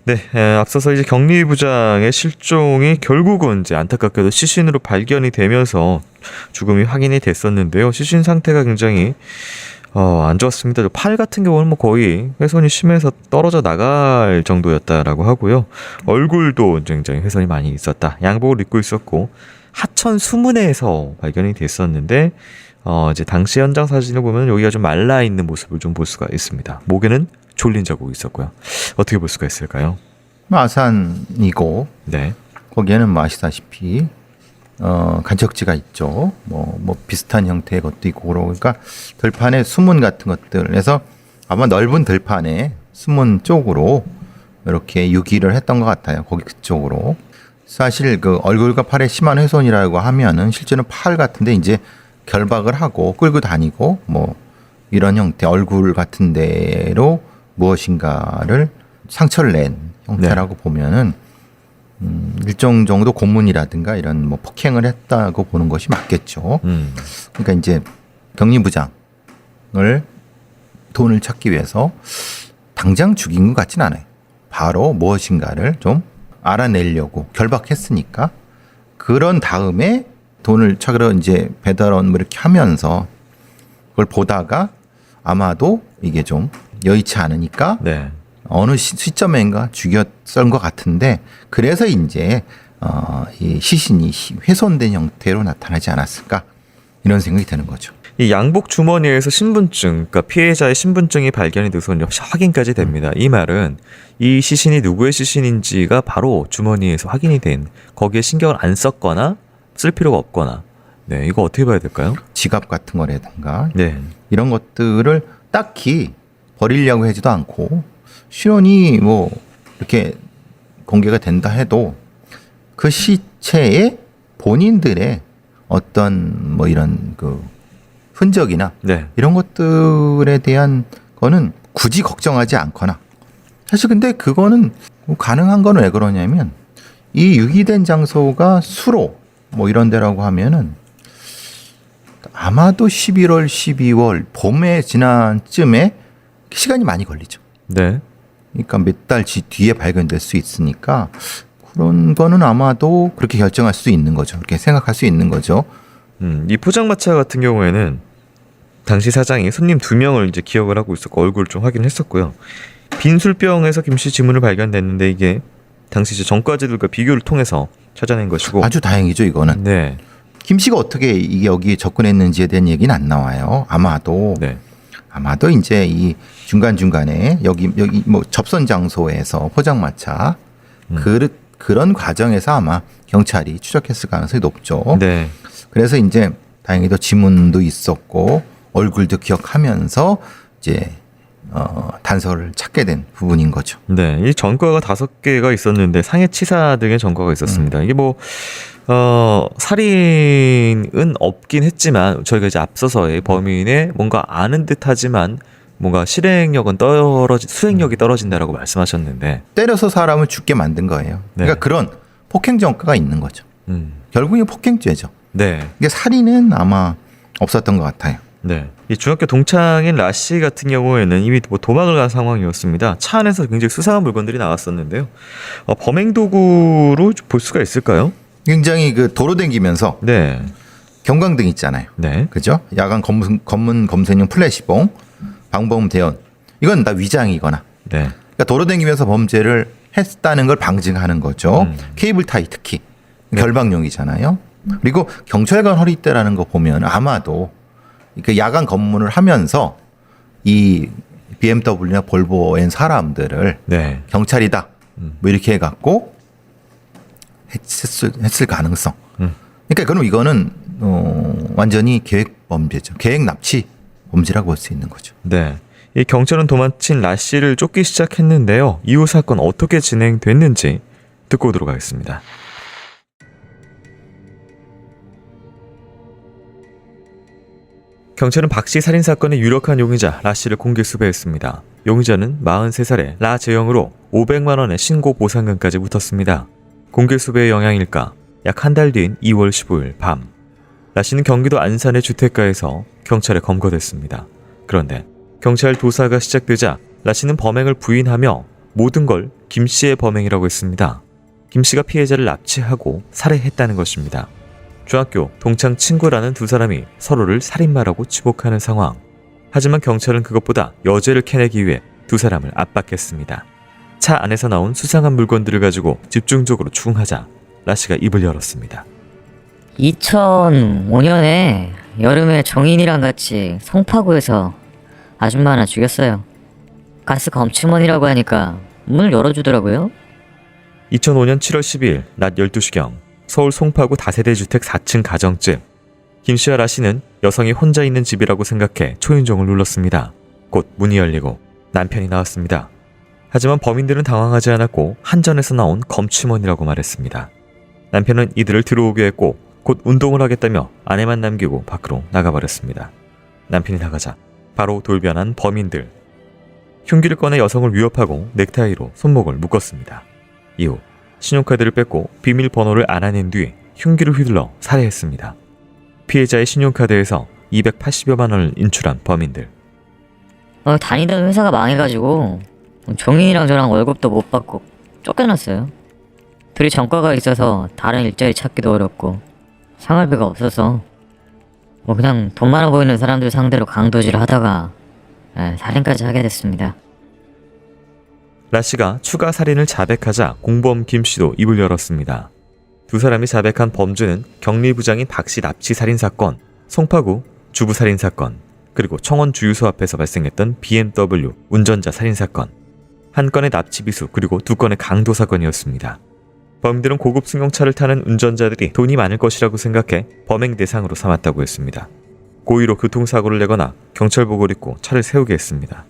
네, 앞서서 이제 격리 부장의 실종이 결국은 이제 안타깝게도 시신으로 발견이 되면서 죽음이 확인이 됐었는데요. 시신 상태가 굉장히 안 좋았습니다. 팔 같은 경우는 뭐 거의 훼손이 심해서 떨어져 나갈 정도였다라고 하고요. 얼굴도 굉장히 훼손이 많이 있었다. 양복을 입고 있었고 하천 수문에서 발견이 됐었는데 이제 당시 현장 사진을 보면 여기가 좀 말라 있는 모습을 좀 볼 수가 있습니다. 목에는 졸린 자국이 있었고요. 어떻게 볼 수가 있을까요? 마산이고 네, 거기에는 뭐 아시다시피 간척지가 있죠. 뭐 비슷한 형태의 것도 있고 그러니까 들판에 수문 같은 것들에서 아마 넓은 들판에 수문 쪽으로 이렇게 유기를 했던 것 같아요. 거기 그쪽으로. 사실 그 얼굴과 팔에 심한 훼손이라고 하면은 실제는 팔 같은데 이제 결박을 하고 끌고 다니고 뭐 이런 형태 얼굴 같은 데로 무엇인가를 상처를 낸 형태라고 보면은 일정 정도 고문이라든가 이런 뭐 폭행을 했다고 보는 것이 맞겠죠. 그러니까 이제 격리부장을 돈을 찾기 위해서 당장 죽인 것 같진 않아요. 바로 무엇인가를 좀 알아내려고 결박했으니까 그런 다음에 돈을 찾으러 이제 배달원 뭐 이렇게 하면서 그걸 보다가 아마도 이게 좀 여의치 않으니까 네, 어느 시점인가 죽였던 것 같은데 그래서 이제 이 시신이 훼손된 형태로 나타나지 않았을까 이런 생각이 드는 거죠. 이 양복 주머니에서 신분증, 그러니까 피해자의 신분증이 발견이 돼서 확인까지 됩니다. 이 말은 이 시신이 누구의 시신인지가 바로 주머니에서 확인이 된, 거기에 신경을 안 썼거나 쓸 필요가 없거나, 네, 이거 어떻게 봐야 될까요? 지갑 같은 거라든가 네, 이런 것들을 딱히 버리려고 하지도 않고 신원이 뭐 이렇게 공개가 된다 해도 그 시체에 본인들의 어떤 뭐 이런 그 흔적이나 네, 이런 것들에 대한 거는 굳이 걱정하지 않거나 사실 근데 그거는 가능한 건 왜 그러냐면 이 유기된 장소가 수로 뭐 이런 데라고 하면은 아마도 11월, 12월 봄에 지난 쯤에 시간이 많이 걸리죠. 네, 그러니까 몇 달 뒤에 발견될 수 있으니까 그런 거는 아마도 그렇게 결정할 수 있는 거죠. 그렇게 생각할 수 있는 거죠. 이 포장마차 같은 경우에는 당시 사장이 손님 2명을 이제 기억을 하고 있었고 얼굴을 좀 확인했었고요. 빈 술병에서 김씨 지문을 발견됐는데 이게 당시 이제 전과자들과 비교를 통해서 찾아낸 것이고 아주 다행이죠, 이거는. 네, 김 씨가 어떻게 이게 여기에 접근했는지에 대한 얘기는 안 나와요. 아마도 네, 아마도 이제 이 중간중간에 여기 뭐 접선 장소에서 포장마차 그런 과정에서 아마 경찰이 추적했을 가능성이 높죠. 네, 그래서 이제 다행히도 지문도 있었고 얼굴도 기억하면서 이제 단서를 찾게 된 부분인 거죠. 네. 이 전과가 5개가 있었는데 상해치사 등의 전과가 있었습니다. 이게 뭐 살인은 없긴 했지만 저희가 이제 앞서서의 범인의 뭔가 아는 듯하지만 뭔가 실행력은 수행력이 떨어진다라고 말씀하셨는데 때려서 사람을 죽게 만든 거예요. 그러니까 네. 그런 폭행 전과가 있는 거죠. 결국 이 폭행죄죠. 네, 이게 살인은 아마 없었던 것 같아요. 네. 이 중학교 동창인 라 씨 같은 경우에는 이미 뭐 도망을 간 상황이었습니다. 차 안에서 굉장히 수상한 물건들이 나왔었는데요. 범행 도구로 볼 수가 있을까요? 굉장히 그 도로 댕기면서 네, 경광등 있잖아요. 네. 그죠? 야간 검문 검색용 플래시봉, 방범 대원. 이건 다 위장이거나. 네. 그러니까 도로다니면서 범죄를 했다는 걸 방증하는 거죠. 케이블 타이 특히 결박용이잖아요. 그리고 경찰관 허리띠라는 거 보면 아마도 그 야간 검문을 하면서 이 BMW나 볼보엔 사람들을 네. 경찰이다 뭐 이렇게 해갖고 했을 가능성. 그러니까 그럼 이거는 완전히 계획 범죄죠. 계획 납치 범죄라고 볼 수 있는 거죠. 네. 이 경찰은 도망친 라 씨를 쫓기 시작했는데요. 이후 사건 어떻게 진행됐는지 듣고 오도록 하겠습니다. 경찰은 박 씨 살인 사건의 유력한 용의자 라 씨를 공개 수배했습니다. 용의자는 43살의 라 재영으로 500만 원의 신고 보상금까지 붙었습니다. 공개 수배의 영향일까? 약 한 달 뒤인 2월 15일 밤, 라 씨는 경기도 안산의 주택가에서 경찰에 검거됐습니다. 그런데 경찰 조사가 시작되자 라 씨는 범행을 부인하며 모든 걸 김 씨의 범행이라고 했습니다. 김 씨가 피해자를 납치하고 살해했다는 것입니다. 중학교 동창 친구라는 두 사람이 서로를 살인마라고 지목하는 상황. 하지만 경찰은 그것보다 여죄를 캐내기 위해 두 사람을 압박했습니다. 차 안에서 나온 수상한 물건들을 가지고 집중적으로 추궁하자 라 씨가 입을 열었습니다. 2005년에 여름에 정인이랑 같이 송파구에서 아줌마 하나 죽였어요. 가스 검침원이라고 하니까 문을 열어주더라고요. 2005년 7월 12일 낮 12시경 서울 송파구 다세대 주택 4층 가정집. 김 씨와 라 씨는 여성이 혼자 있는 집이라고 생각해 초인종을 눌렀습니다. 곧 문이 열리고 남편이 나왔습니다. 하지만 범인들은 당황하지 않았고 한전에서 나온 검침원이라고 말했습니다. 남편은 이들을 들어오게 했고 곧 운동을 하겠다며 아내만 남기고 밖으로 나가버렸습니다. 남편이 나가자 바로 돌변한 범인들. 흉기를 꺼내 여성을 위협하고 넥타이로 손목을 묶었습니다. 이후 신용카드를 뺏고 비밀번호를 알아낸 뒤 흉기를 휘둘러 살해했습니다. 피해자의 신용카드에서 280여만 원을 인출한 범인들. 다니던 회사가 망해가지고 정인이랑 저랑 월급도 못 받고 쫓겨났어요. 둘이 전과가 있어서 다른 일자리 찾기도 어렵고 생활비가 없어서 그냥 돈 많아 보이는 사람들 상대로 강도질을 하다가 살인까지 하게 됐습니다. 라 씨가 추가 살인을 자백하자 공범 김 씨도 입을 열었습니다. 두 사람이 자백한 범죄는 격리부장인 박 씨 납치 살인 사건, 송파구 주부 살인 사건, 그리고 청원 주유소 앞에서 발생했던 BMW 운전자 살인 사건, 한 건의 납치 비수 그리고 두 건의 강도 사건이었습니다. 범인들은 고급 승용차를 타는 운전자들이 돈이 많을 것이라고 생각해 범행 대상으로 삼았다고 했습니다. 고의로 교통사고를 내거나 경찰복을 입고 차를 세우게 했습니다.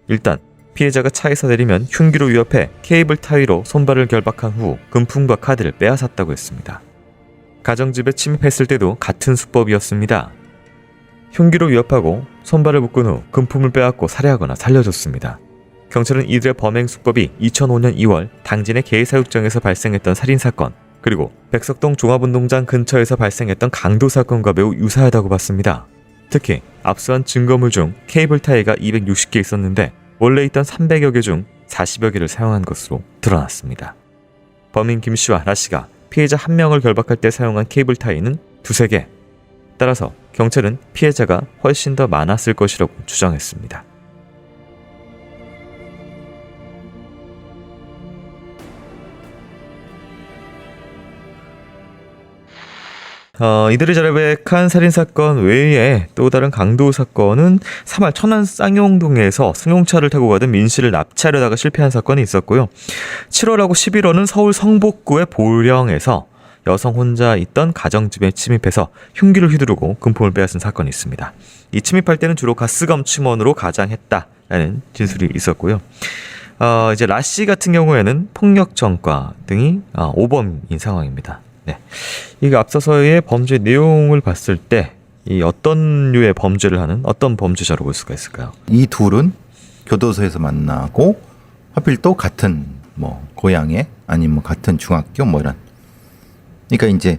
일단 피해자가 차에서 내리면 흉기로 위협해 케이블 타이로 손발을 결박한 후 금품과 카드를 빼앗았다고 했습니다. 가정집에 침입했을 때도 같은 수법이었습니다. 흉기로 위협하고 손발을 묶은 후 금품을 빼앗고 살해하거나 살려줬습니다. 경찰은 이들의 범행 수법이 2005년 2월 당진의 개사육장에서 발생했던 살인사건, 그리고 백석동 종합운동장 근처에서 발생했던 강도 사건과 매우 유사하다고 봤습니다. 특히 압수한 증거물 중 케이블 타이가 260개 있었는데 원래 있던 300여 개 중 40여 개를 사용한 것으로 드러났습니다. 범인 김 씨와 라 씨가 피해자 한 명을 결박할 때 사용한 케이블 타이는 2~3개. 따라서 경찰은 피해자가 훨씬 더 많았을 것이라고 추정했습니다. 이들이 자백한 살인사건 외에 또 다른 강도 사건은 3월 천안 쌍용동에서 승용차를 타고 가던 민 씨를 납치하려다가 실패한 사건이 있었고요. 7월하고 11월은 서울 성북구의 보령에서 여성 혼자 있던 가정집에 침입해서 흉기를 휘두르고 금품을 빼앗은 사건이 있습니다. 이 침입할 때는 주로 가스검 침원으로 가장했다라는 진술이 있었고요. 이제 라 씨 같은 경우에는 폭력 전과 등이 오범인 상황입니다. 네. 이거 앞서서의 범죄 내용을 봤을 때 이 어떤 류의 범죄를 하는 어떤 범죄자로 볼 수가 있을까요? 이 둘은 교도소에서 만나고 하필 또 같은 고향에 아니면 같은 중학교 이런. 그러니까 이제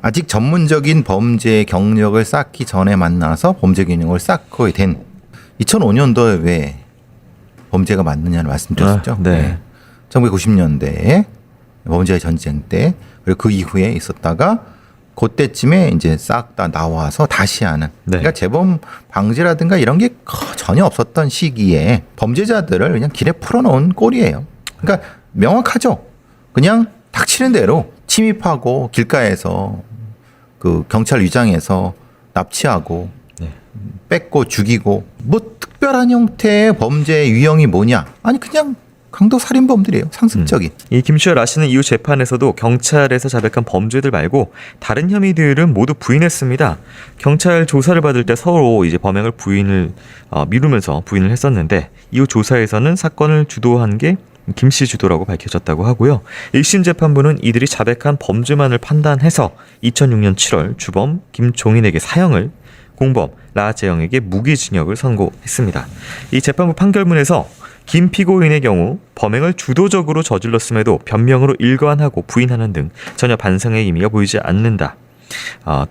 아직 전문적인 범죄 경력을 쌓기 전에 만나서 범죄 경력을 쌓고 된 2005년도에 왜 범죄가 맞느냐를 말씀드렸죠. 네. 1990년대에 범죄 전쟁 때 그리고 그 이후에 있었다가 그때쯤에 이제 싹 다 나와서 다시 하는. 네. 그러니까 재범 방지라든가 이런 게 전혀 없었던 시기에 범죄자들을 그냥 길에 풀어놓은 꼴이에요. 그러니까 명확하죠. 그냥 닥치는 대로 침입하고 길가에서 그 경찰 위장해서 납치하고 네. 뺏고 죽이고 뭐 특별한 형태의 범죄 유형이 뭐냐? 아니 그냥 강도 살인범들이에요. 상습적인. 이 김씨와 라씨는 이후 재판에서도 경찰에서 자백한 범죄들 말고 다른 혐의들은 모두 부인했습니다. 경찰 조사를 받을 때 서로 이제 범행을 미루면서 부인을 했었는데 이후 조사에서는 사건을 주도한 게 김씨 주도라고 밝혀졌다고 하고요. 1심 재판부는 이들이 자백한 범죄만을 판단해서 2006년 7월 주범 김종인에게 사형을, 공범 라재영에게 무기징역을 선고했습니다. 이 재판부 판결문에서 김 피고인의 경우 범행을 주도적으로 저질렀음에도 변명으로 일관하고 부인하는 등 전혀 반성의 의미가 보이지 않는다.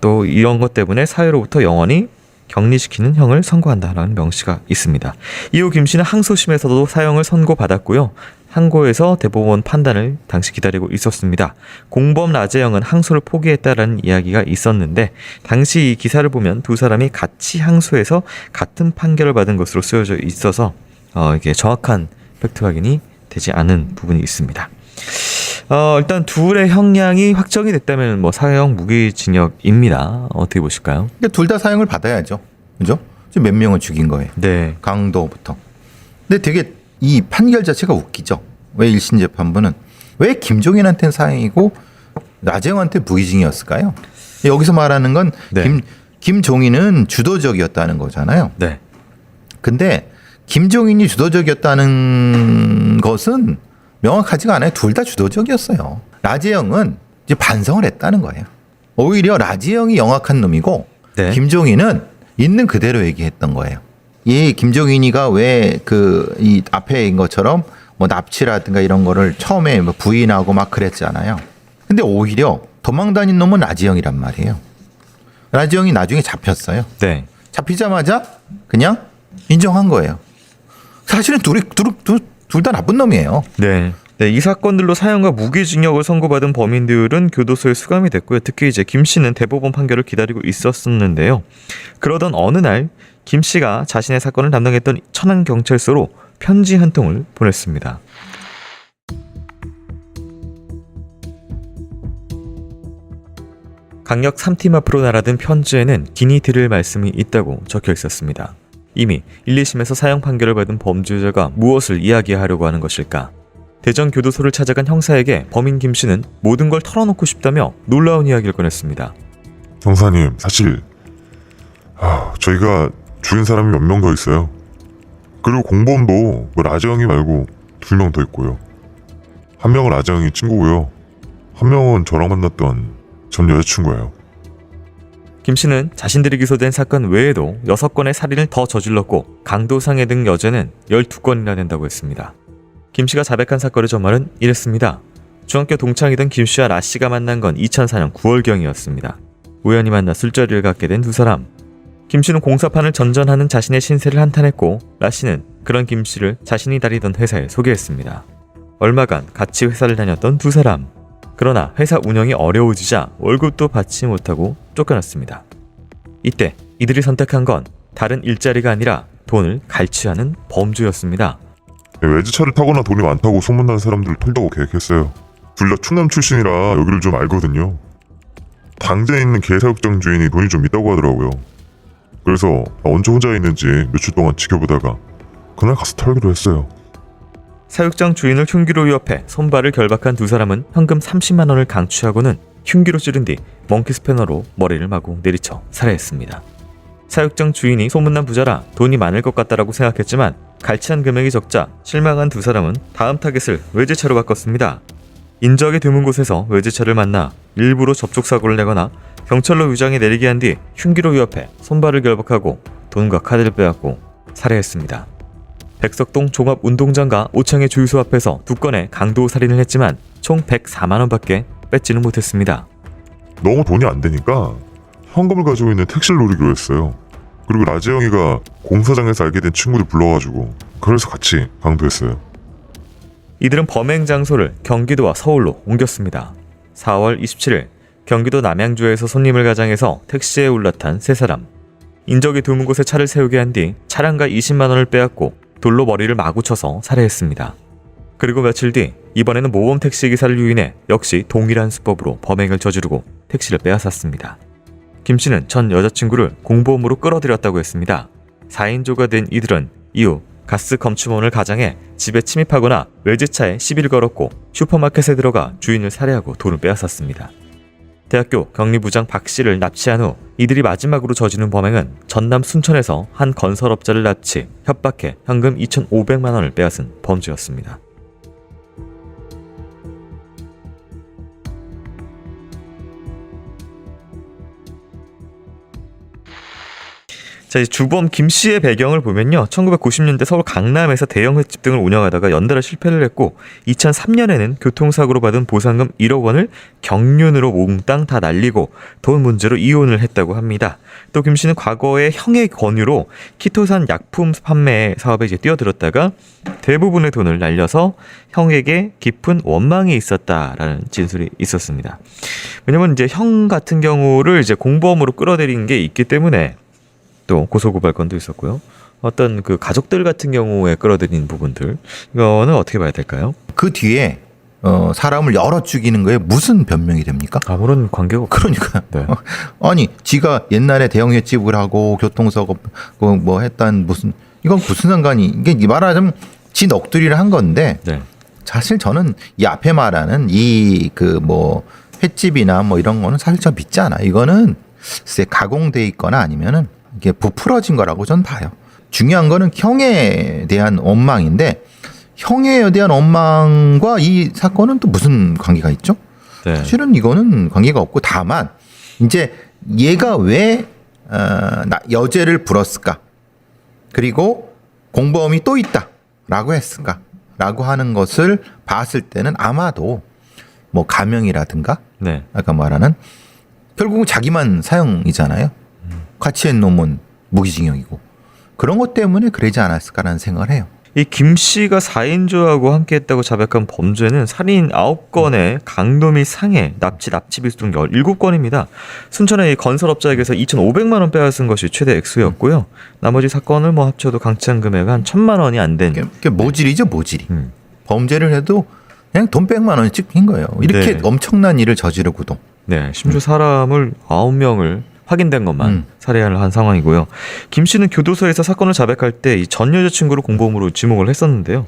또 이런 것 때문에 사회로부터 영원히 격리시키는 형을 선고한다라는 명시가 있습니다. 이후 김 씨는 항소심에서도 사형을 선고받았고요. 항고에서 대법원 판단을 당시 기다리고 있었습니다. 공범 라재영은 항소를 포기했다라는 이야기가 있었는데 당시 이 기사를 보면 두 사람이 같이 항소해서 같은 판결을 받은 것으로 쓰여져 있어서 이게 정확한 팩트 확인이 되지 않은 부분이 있습니다. 일단 둘의 형량이 확정이 됐다면 뭐 사형 무기징역입니다. 어떻게 보실까요? 근데 둘 다 사형을 받아야죠. 그죠? 지금 몇 명을 죽인 거예요. 네. 강도부터. 근데 되게 이 판결 자체가 웃기죠. 왜 1심 재판부는 왜 김종인한테는 사형이고 라재영한테 무기징역이었을까요? 여기서 말하는 건 네. 김종인은 주도적이었다는 거잖아요. 네. 근데 김종인이 주도적이었다는 것은 명확하지가 않아요. 둘 다 주도적이었어요. 라재영은 이제 반성을 했다는 거예요. 오히려 라재영이 영악한 놈이고 네. 김종인은 있는 그대로 얘기했던 거예요. 이 김종인이가 왜 이 앞에인 것처럼 뭐 납치라든가 이런 거를 처음에 뭐 부인하고 막 그랬잖아요. 근데 오히려 도망 다닌 놈은 라재영이란 말이에요. 라재영이 나중에 잡혔어요. 네. 잡히자마자 그냥 인정한 거예요. 사실은 둘 다 나쁜 놈이에요. 네. 네, 이 사건들로 사형과 무기징역을 선고받은 범인들은 교도소에 수감이 됐고요. 특히 이제 김 씨는 대법원 판결을 기다리고 있었는데요. 그러던 어느 날 김 씨가 자신의 사건을 담당했던 천안 경찰서로 편지 한 통을 보냈습니다. 강력 3팀 앞으로 날아든 편지에는 기니 들을 말씀이 있다고 적혀 있었습니다. 이미 1, 2심에서 사형 판결을 받은 범죄자가 무엇을 이야기하려고 하는 것일까? 대전 교도소를 찾아간 형사에게 범인 김 씨는 모든 걸 털어놓고 싶다며 놀라운 이야기를 꺼냈습니다. 형사님, 사실 저희가 죽인 사람이 몇 명 더 있어요. 그리고 공범도 라재영이 말고 2명 더 있고요. 한 명은 라재영이 친구고요. 한 명은 저랑 만났던 전 여자친구예요. 김 씨는 자신들이 기소된 사건 외에도 6건의 살인을 더 저질렀고 강도상해 등 여죄는 12건이나 된다고 했습니다. 김 씨가 자백한 사건의 전말은 이랬습니다. 중학교 동창이던 김 씨와 라 씨가 만난 건 2004년 9월경이었습니다. 우연히 만나 술자리를 갖게 된 두 사람. 김 씨는 공사판을 전전하는 자신의 신세를 한탄했고 라 씨는 그런 김 씨를 자신이 다니던 회사에 소개했습니다. 얼마간 같이 회사를 다녔던 두 사람. 그러나 회사 운영이 어려워지자 월급도 받지 못하고 쫓겨났습니다. 이때 이들이 선택한 건 다른 일자리가 아니라 돈을 갈취하는 범죄였습니다. 외제차를 타거나 돈이 많다고 소문난 사람들을 털려고 계획했어요. 둘 다 충남 출신이라 여기를 좀 알거든요. 당대에 있는 개사육장 주인이 돈이 좀 있다고 하더라고요. 그래서 언제 혼자 있는지 며칠 동안 지켜보다가 그날 가서 털기로 했어요. 사육장 주인을 흉기로 위협해 손발을 결박한 두 사람은 현금 30만 원을 강취하고는 흉기로 찌른 뒤 멍키 스패너로 머리를 마구 내리쳐 살해했습니다. 사육장 주인이 소문난 부자라 돈이 많을 것 같다라고 생각했지만 갈취한 금액이 적자 실망한 두 사람은 다음 타겟을 외제차로 바꿨습니다. 인적이 드문 곳에서 외제차를 만나 일부러 접촉사고를 내거나 경찰로 위장해 내리게 한 뒤 흉기로 위협해 손발을 결박하고 돈과 카드를 빼앗고 살해했습니다. 백석동 종합운동장과 오창의 주유소 앞에서 2건의 강도 살인을 했지만 총 104만 원밖에 뺏지는 못했습니다. 너무 돈이 안 되니까 현금을 가지고 있는 택시를 노리기로 했어요. 그리고 라재영이가 공사장에서 알게 된 친구들 불러가지고 그래서 같이 강도했어요. 이들은 범행 장소를 경기도와 서울로 옮겼습니다. 4월 27일 경기도 남양주에서 손님을 가장해서 택시에 올라탄 세 사람. 인적이 드문 곳에 차를 세우게 한 뒤 차량과 20만 원을 빼앗고 돌로 머리를 마구 쳐서 살해했습니다. 그리고 며칠 뒤 이번에는 모범 택시기사를 유인해 역시 동일한 수법으로 범행을 저지르고 택시를 빼앗았습니다. 김 씨는 전 여자친구를 공보험으로 끌어들였다고 했습니다. 4인조가 된 이들은 이후 가스 검침원을 가장해 집에 침입하거나 외제차에 시비를 걸었고 슈퍼마켓에 들어가 주인을 살해하고 돈을 빼앗았습니다. 대학교 격리부장 박 씨를 납치한 후 이들이 마지막으로 저지른 범행은 전남 순천에서 한 건설업자를 납치, 협박해 현금 2,500만 원을 빼앗은 범죄였습니다. 자, 이제 주범 김 씨의 배경을 보면요. 1990년대 서울 강남에서 대형 횟집 등을 운영하다가 연달아 실패를 했고 2003년에는 교통사고로 받은 보상금 1억 원을 경륜으로 몽땅 다 날리고 돈 문제로 이혼을 했다고 합니다. 또 김 씨는 과거에 형의 권유로 키토산 약품 판매 사업에 이제 뛰어들었다가 대부분의 돈을 날려서 형에게 깊은 원망이 있었다라는 진술이 있었습니다. 왜냐면 이제 형 같은 경우를 이제 공범으로 끌어들인 게 있기 때문에 또 고소고발건도 있었고요. 어떤 그 가족들 같은 경우에 끌어들인 부분들 이거는 어떻게 봐야 될까요? 그 뒤에 사람을 열어 죽이는 거에 무슨 변명이 됩니까? 아무런 관계가 없. 그러니까 네. 아니 지가 옛날에 대형 횟집을 하고 교통사고 뭐 했단 이건 무슨 상관이 이게 말하자면 지 넋두리를 한 건데 네. 사실 저는 이 앞에 말하는 이 그 뭐 횟집이나 뭐 이런 거는 사실 저 믿지 않아요. 이거는 글쎄 가공돼 있거나 아니면은 이게 부풀어진 거라고 전 봐요. 중요한 거는 형에 대한 원망인데 형에 대한 원망과 이 사건은 또 무슨 관계가 있죠? 네. 사실은 이거는 관계가 없고 다만 이제 얘가 왜 여죄를 불었을까? 그리고 공범이 또 있다라고 했을까라고 하는 것을 봤을 때는 아마도 뭐 가명이라든가 네. 아까 말하는 결국은 자기만 사형이잖아요. 같이 한 놈은 무기징역이고 그런 것 때문에 그러지 않았을까라는 생각을 해요. 이 김 씨가 4인조하고 함께했다고 자백한 범죄는 살인 9건에 강도 및 상해, 납치 비수 등 17건입니다. 순천의 이 건설업자에게서 2,500만 원 빼앗은 것이 최대 액수였고요. 나머지 사건을 뭐 합쳐도 강치한 금액은 한 1,000만 원이 안 된. 그게 모질이죠, 모질이. 범죄를 해도 그냥 돈 100만 원씩 낀 거예요. 이렇게 네. 엄청난 일을 저지르고도. 네, 심지어 사람을 9명을 확인된 것만 살해를 한 상황이고요. 김 씨는 교도소에서 사건을 자백할 때 이 전 여자친구를 공범으로 지목을 했었는데요.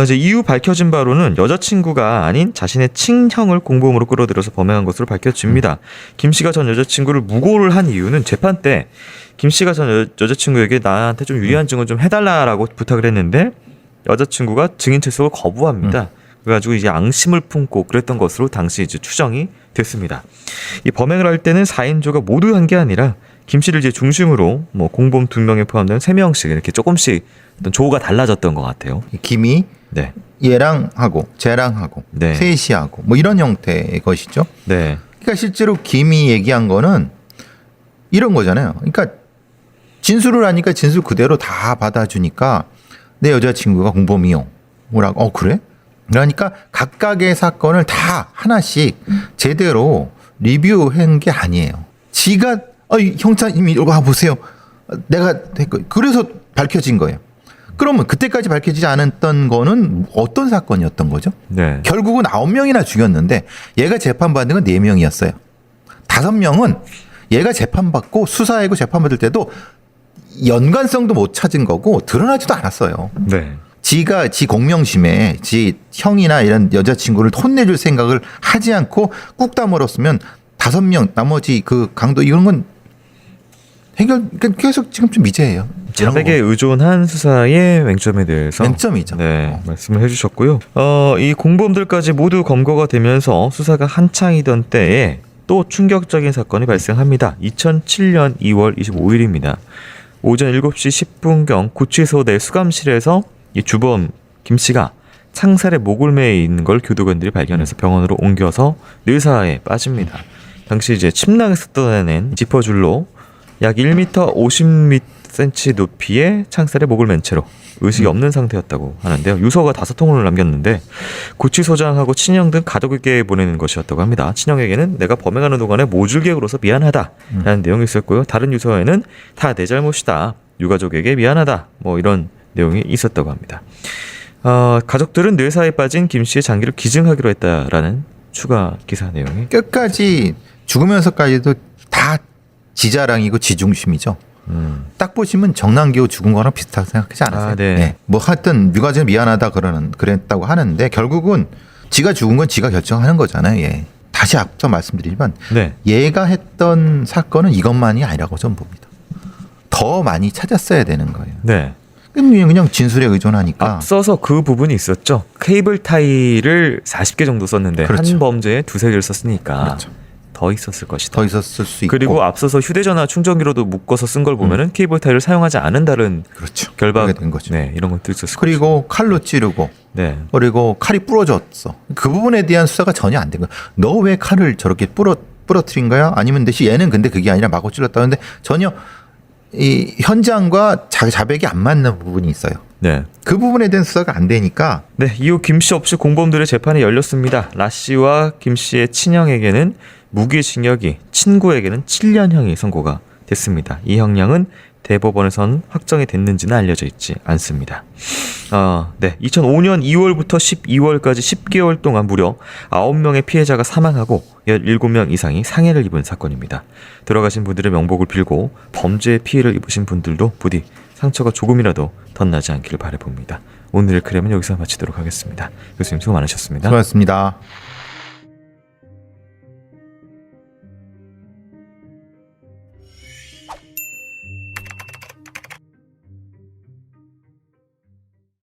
이제 이후 밝혀진 바로는 여자친구가 아닌 자신의 친형을 공범으로 끌어들여서 범행한 것으로 밝혀집니다. 김 씨가 전 여자친구를 무고를 한 이유는 재판 때 김 씨가 전 여자친구에게 나한테 좀 유리한 증언 좀 해달라라고 부탁을 했는데 여자친구가 증인 채석을 거부합니다. 그래가지고 이제 앙심을 품고 그랬던 것으로 당시 이제 추정이 됐습니다. 이 범행을 할 때는 4인조가 모두 한 게 아니라 김 씨를 이제 중심으로 뭐 공범 2명에 포함된 3명씩 이렇게 조금씩 어떤 조가 달라졌던 것 같아요. 김이 네. 얘랑 하고 쟤랑 하고 네. 셋이 하고 뭐 이런 형태의 것이죠. 네. 그러니까 실제로 김이 얘기한 거는 이런 거잖아요. 그러니까 진술을 하니까 진술 그대로 다 받아주니까 내 여자친구가 공범이요. 뭐라고? 그래? 그러니까 각각의 사건을 다 하나씩 제대로 리뷰한 게 아니에요. 지가 형사님이 이거 보세요. 내가 그래서 밝혀진 거예요. 그러면 그때까지 밝혀지지 않았던 거는 어떤 사건이었던 거죠? 네. 결국은 9명이나 죽였는데 얘가 재판받은 건 4명이었어요. 5명은 얘가 재판받고 수사하고 재판받을 때도 연관성도 못 찾은 거고 드러나지도 않았어요. 네. 지가 지 공명심에 지 형이나 이런 여자친구를 혼내줄 생각을 하지 않고 꾹 다물었으면 5명 나머지 그 강도 이런 건 계속 지금 좀 미제예요. 자백에 의존한 수사의 맹점에 대해서 맹점이죠. 네, 말씀을 해주셨고요. 이 공범들까지 모두 검거가 되면서 수사가 한창이던 때에 또 충격적인 사건이 발생합니다. 2007년 2월 25일입니다. 오전 7시 10분경 구치소 내 수감실에서 이 주범 김 씨가 창살에 목을 매 있는 걸 교도관들이 발견해서 병원으로 옮겨서 뇌사에 빠집니다. 당시 이제 침낭에서 떠내낸 지퍼줄로 약 1m 10cm 높이의 창살에 목을 맨 채로 의식이 없는 상태였다고 하는데요. 유서가 5통을 남겼는데 구치소장하고 친형 등 가족에게 보내는 것이었다고 합니다. 친형에게는 내가 범행하는 동안에 모질게 굴어서 미안하다 라는 내용이 있었고요. 다른 유서에는 다 내 잘못이다. 유가족에게 미안하다. 뭐 이런 내용이 있었다고 합니다. 가족들은 뇌사에 빠진 김 씨의 장기를 기증하기로 했다라는 추가 기사 내용이 끝까지 죽으면서까지도 다 지자랑이고 지중심이죠. 딱 보시면 정남기호 죽은 거랑 비슷하게 생각하지 않으세요? 아, 네. 뭐 하여튼 유가족이 미안하다 그랬다고 하는데 결국은 지가 죽은 건 지가 결정하는 거잖아요. 예. 다시 앞서 말씀드리지만 네. 얘가 했던 사건은 이것만이 아니라고 저는 봅니다. 더 많이 찾았어야 되는 거예요. 네. 그냥 진술에 의존하니까. 앞서서 그 부분이 있었죠. 케이블 타이를 40개 정도 썼는데 그렇죠. 한 범죄에 2-3개를 썼으니까 그렇죠. 더 있었을 것이다. 더 있었을 수 있고. 그리고 앞서서 휴대전화 충전기로도 묶어서 쓴 걸 보면은 케이블 타이를 사용하지 않은 다른 그렇죠. 결박 그렇게 된 거죠. 네, 이런 것도 있었을 그리고 칼로 찌르고 네. 그리고 칼이 부러졌어. 그 부분에 대한 수사가 전혀 안 된 거야. 너 왜 칼을 저렇게 부러뜨린 거야? 아니면 대신 얘는 근데 그게 아니라 마구 찔렀다는데 전혀 이 현장과 자백이 안 맞는 부분이 있어요. 네. 그 부분에 대한 수사가 안 되니까 네, 이후 김 씨 없이 공범들의 재판이 열렸습니다. 라 씨와 김 씨의 친형에게는 무기징역이, 친구에게는 7년형이 선고가 됐습니다. 이 형량은 대법원에선 확정이 됐는지는 알려져 있지 않습니다. 네, 2005년 2월부터 12월까지 10개월 동안 무려 9명의 피해자가 사망하고 17명 이상이 상해를 입은 사건입니다. 돌아가신 분들의 명복을 빌고 범죄의 피해를 입으신 분들도 부디 상처가 조금이라도 덧나지 않기를 바라봅니다. 오늘의 크렘은 여기서 마치도록 하겠습니다. 교수님 수고 많으셨습니다. 수고하셨습니다.